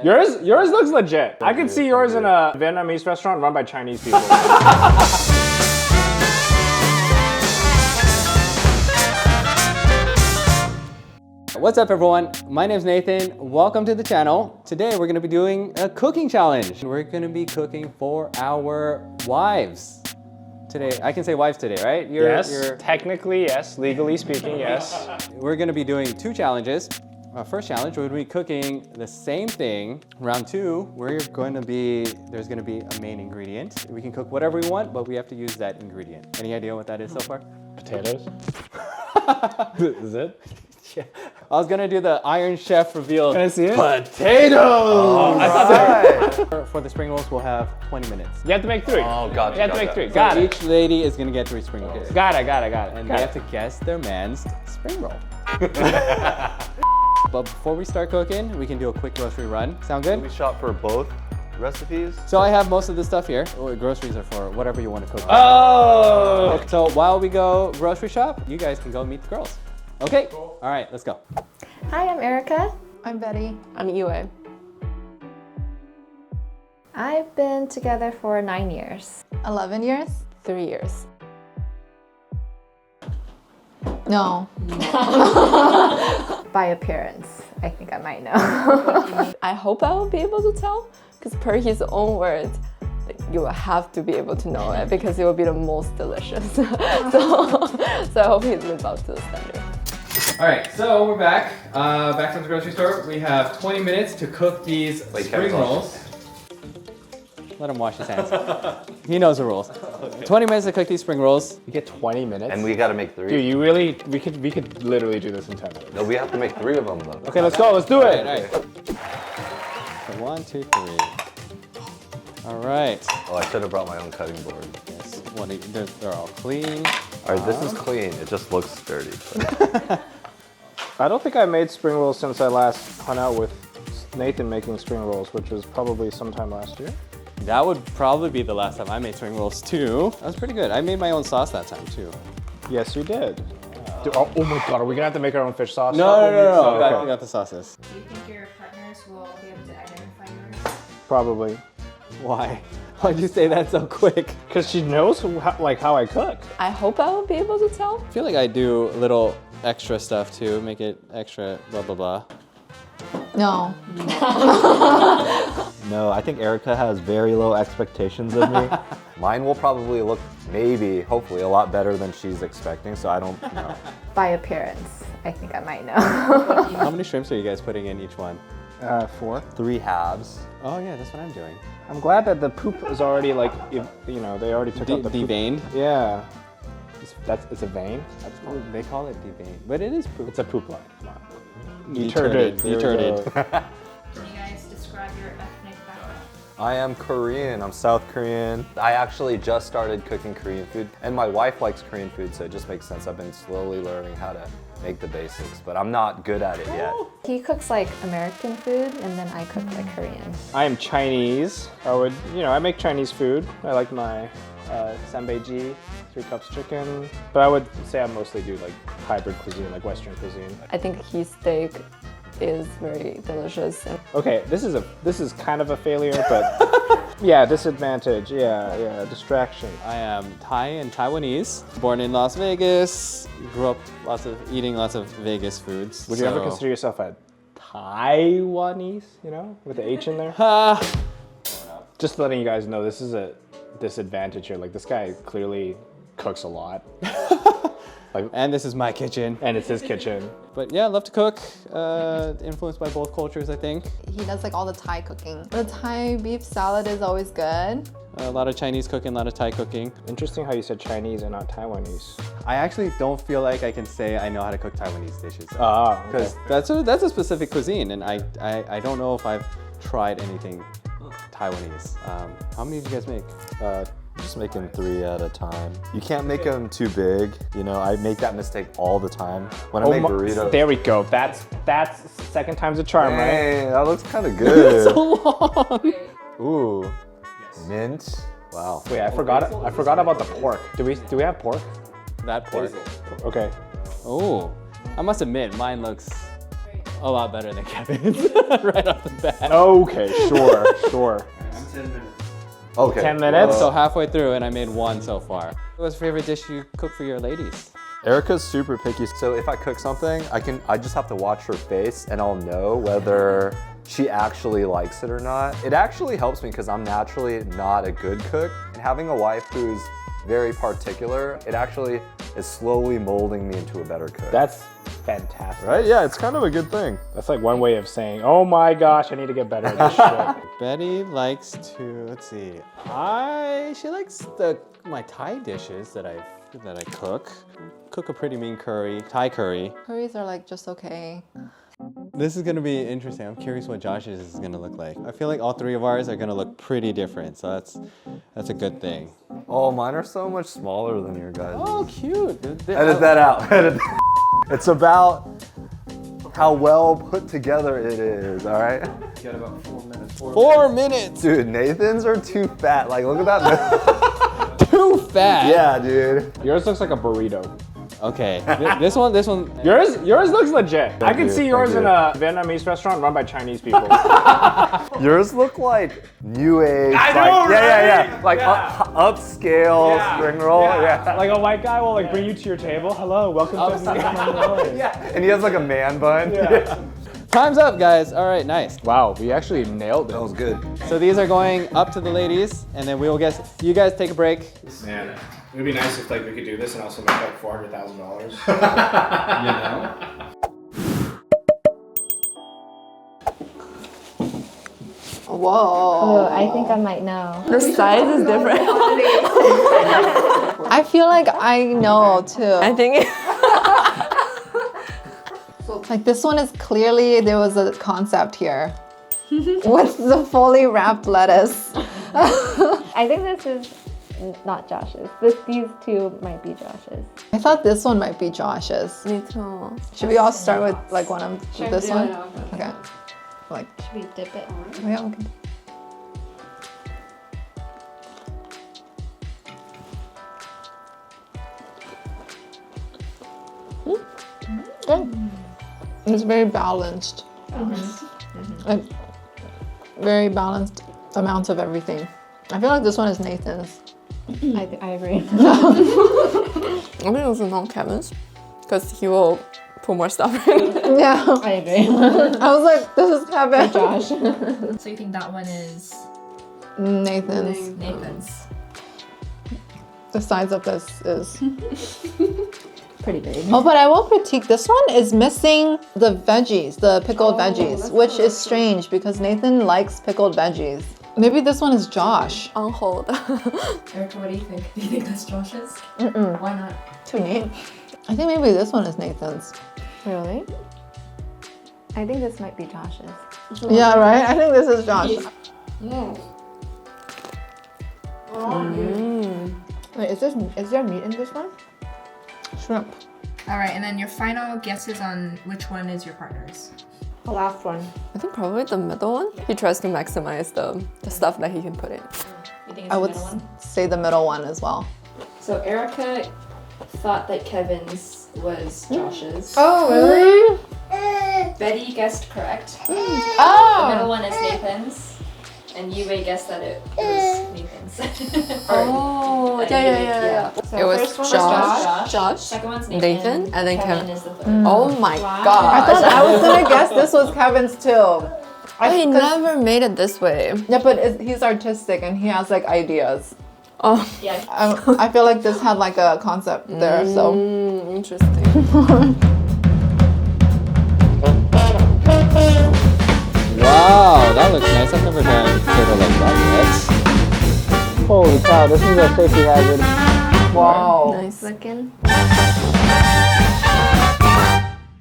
Yours looks legit. I could see yours in a Vietnamese restaurant run by Chinese people. What's up everyone? My name's Nathan. Welcome to the channel. Today we're gonna be doing a cooking challenge. We're gonna be cooking for our wives. Today, I can say wives today, right? Yes, technically yes, legally speaking, yes. We're gonna be doing two challenges. First challenge, we're gonna be cooking the same thing. Round two, there's gonna be a main ingredient. We can cook whatever we want, but we have to use that ingredient. Any idea what that is so far? Potatoes? Is it? Yeah. I was gonna do the Iron Chef reveal. Can I see it? Potatoes! Oh, I thought that. For the spring rolls, we'll have 20 minutes. You have to make three. Oh, gotcha. You have to make three. So Got it. each lady is gonna get 3 spring rolls. Got it. And they have to guess their man's spring roll. But before we start cooking, we can do a quick grocery run. Sound good? We shop for both recipes. So I have most of the stuff here. Groceries are for whatever you want to cook. Oh! So while we go grocery shop, you guys can go meet the girls. Okay? Cool. All right, let's go. Hi, I'm Erica. I'm Betty. I'm Yue. I've been together for 9 years. 11 years? 3 years. No. By appearance, I think I might know. I hope I will be able to tell, because per his own words, you will have to be able to know it because it will be the most delicious. so I hope he lives up to the standard. All right, so we're back. Back from the grocery store. We have 20 minutes to cook these spring rolls. Let him wash his hands. He knows the rules. 20 minutes to cook these spring rolls. You get 20 minutes? And we gotta make 3. Dude, we could literally do this in 10 minutes. No, we have to make 3 of them though. Okay, let's go, let's do it. All right. So 1, 2, 3. All right. Oh, I should have brought my own cutting board. Yes. They're all clean. All right, this is clean. It just looks dirty. I don't think I made spring rolls since I last hung out with Nathan making spring rolls, which was probably sometime last year. That would probably be the last time I made spring rolls too. That was pretty good. I made my own sauce that time too. Yes, you did. Dude, oh my God, are we gonna have to make our own fish sauce? No. Okay. I got the sauces. Do you think your partners will be able to identify yours? Probably. Why? Why'd you say that so quick? Because she knows how I cook. I hope I will be able to tell. I feel like I do little extra stuff too, make it extra blah blah blah. No. No, I think Erica has very low expectations of me. Mine will probably look, hopefully, a lot better than she's expecting, so I don't know. By appearance, I think I might know. How many shrimps are you guys putting in each one? 4. 3 halves. Oh yeah, that's what I'm doing. I'm glad that the poop is already they already took out the poop. Deveined? Yeah. It's a vein? That's called. They call it deveined, but it is poop. It's a poop line. Come on. Deterted. There we go. Can you guys describe your ethnic background? I am Korean. I'm South Korean. I actually just started cooking Korean food, and my wife likes Korean food, so it just makes sense. I've been slowly learning how to make the basics, but I'm not good at it yet. He cooks like American food, and then I cook like Korean. I am Chinese. I make Chinese food. I like my sanbeiji, 3 cups chicken. But I would say I mostly do like hybrid cuisine, like Western cuisine. I think his steak is very delicious. Okay, this is kind of a failure, but yeah, disadvantage. Yeah, distraction. I am Thai and Taiwanese. Born in Las Vegas. Grew up eating lots of Vegas foods. Would you ever consider yourself a Taiwanese? With the H in there. Just letting you guys know, this is a disadvantage here. Like, this guy clearly cooks a lot. And this is my kitchen. And it's his kitchen. But yeah, I love to cook. Influenced by both cultures, I think. He does like all the Thai cooking. The Thai beef salad is always good. A lot of Chinese cooking, a lot of Thai cooking. Interesting how you said Chinese and not Taiwanese. I actually don't feel like I can say I know how to cook Taiwanese dishes. Ah, okay. Because that's a specific cuisine, and I don't know if I've tried anything Taiwanese. How many did you guys make? Just making 3 at a time. You can't make them too big. I make that mistake all the time. When I make burritos. There we go. That's second time's a charm, right? Hey, that looks kind of good. So long. Ooh. Mint. Wow. Wait, I forgot about the pork. Do we have pork? That pork. Okay. Oh, I must admit, mine looks a lot better than Kevin's right off the bat. Okay, sure. Okay. 10 minutes? So halfway through, and I made one so far. What's your favorite dish you cook for your ladies? Erica's super picky, so if I cook something, I just have to watch her face and I'll know whether she actually likes it or not. It actually helps me because I'm naturally not a good cook. And having a wife who's very particular, it actually is slowly molding me into a better cook. That's fantastic. right? Yeah, it's kind of a good thing. That's like one way of saying, oh my gosh, I need to get better at this shit. Betty likes to, let's see, she likes my Thai dishes that I cook. Cook a pretty mean curry, Thai curry. Curries are like just okay. This is gonna be interesting. I'm curious what Josh's is gonna look like. I feel like all three of ours are gonna look pretty different, so that's a good thing. Oh, mine are so much smaller than your guys. Oh, cute. Edit that out. It's about how well put together it is, all right? You got about 4 minutes. 4 minutes. Dude, Nathan's are too fat. Like, look at that. Too fat. Yeah, dude. Yours looks like a burrito. Okay. This one. Yours looks legit. I could you, see yours thank in a Vietnamese restaurant run by Chinese people. Yours look like new age. I like, know, yeah. right? Like Yeah. upscale spring roll. Yeah. Like a white guy will like bring you to your table. Hello, welcome to the And he has like a man bun. Yeah. Time's up, guys. All right, nice. Wow, we actually nailed That was it. good. So these are going up to the ladies, and then we will guess. You guys take a break. Man, it would be nice if like we could do this and also make like $400,000. You know? Whoa. Oh, I think I might know. The size is different. I feel like I know too. I think Like this one is clearly there was a concept here. What's the fully wrapped lettuce? I think this is not Josh's. These two might be Josh's. I thought this one might be Josh's. Me too. Should we all start with like one of this one? no, Okay. Like Should we dip it on? yeah, okay. Good. It's very balanced. Like, very balanced amounts of everything. I feel like this one is Nathan's. I agree. I think this is not Kevin's because he will put more stuff in. Yeah. I agree. I was like, this is Kevin. Josh. So you think that one is Nathan's. Nathan's? The size of this is. Pretty big. Oh, but I will critique. This one is missing the veggies, the pickled veggies, which is strange because Nathan likes pickled veggies. Maybe this one is Josh. On hold. Erica, what do you think? Do you think that's Josh's? Why not? Too neat. I think maybe this one is Nathan's. Really? I think this might be Josh's. Yeah, right? I think this is Josh. Wait, is there meat in this one? Shrimp. All right, and then your final guesses on which one is your partner's. The last one. I think probably the middle one. He tries to maximize the stuff that he can put in. You think it's I the would middle one? say the middle one as well. So Erica thought that Kevin's was Josh's. Oh, really? Betty guessed correct. The Oh! middle one is Nathan's. And Yue guessed that it was Nathan's. Oh, And yeah. So It was first one Josh. Josh. Second one's Nathan. Nathan, and then Kevin. is the third. Oh my I thought god. I was gonna guess this was Kevin's too. He 'cause- never made it this way. Yeah, but he's artistic and he has like ideas. Oh, Yeah. I feel like this had like a concept there, so. interesting. Wow, that looks nice. I've never done potato like that Holy cow, this is a safety hazard. Wow. Nice. Looking.